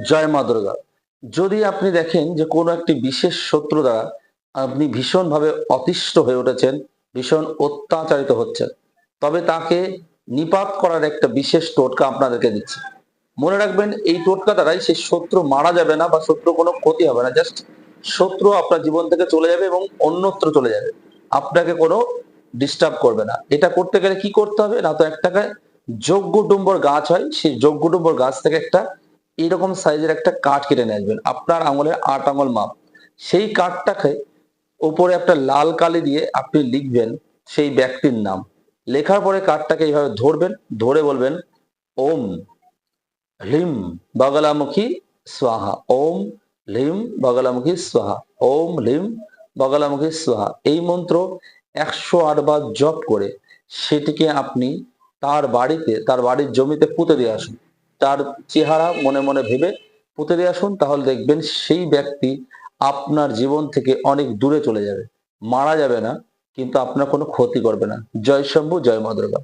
জয় মা দুর্গা। যদি আপনি দেখেন যে কোনো একটি বিশেষ শত্রু দ্বারা আপনি ভীষণভাবে অতিষ্ঠ হয়ে উঠেছেন, ভীষণ অত্যাচারিত হচ্ছেন, তবে তাকে নিপাত করার একটা বিশেষ টোটকা আপনাদেরকে দিচ্ছি। মনে রাখবেন এই টোটকা দ্বারাই সেই শত্রু মারা যাবে না বা শত্রু কোনো ক্ষতি হবে না। জাস্ট শত্রু আপনার জীবন থেকে চলে যাবে এবং অন্যত্র চলে যাবে। আপনাকে কোনো ডিস্টার্ব করবে না। এটা করতে গেলে কি করতে হবে? না তো এক টাকায় যজ্ঞডুম্বর গাছ হয়, সেই যজ্ঞডুম্বর গাছ থেকে একটা এরকম সাইজের একটা কাঠ কেটে নিয়ে আসবেন। আপনার আঙুলের ৮ আঙুল মাপ। সেই কাঠটাকে উপরে একটা লাল কালি দিয়ে আপনি লিখবেন সেই ব্যক্তির নাম। লেখার পরে কাঠটাকে এইভাবে ধরবেন, ধরে বলবেন ওম হ্লিম বগলামুখী স্বাহা, ওম হ্লিম বগলামুখী স্বাহা, ওম হ্লিম বগলামুখী স্বাহা। এই মন্ত্র ১০৮ বার জপ করে সেটিকে আপনি তার বাড়িতে, তার বাড়ির জমিতে পুঁতে দিয়ে আসুন। তার চেহারা মনে মনে ভেবে পুঁতে দিয়ে আসুন, তাহলে দেখবেন সেই ব্যক্তি আপনার জীবন থেকে অনেক দূরে চলে যাবে। মারা যাবে না, কিন্তু আপনার কোনো ক্ষতি করবে না। জয় শম্ভু, জয় মা দুর্গা।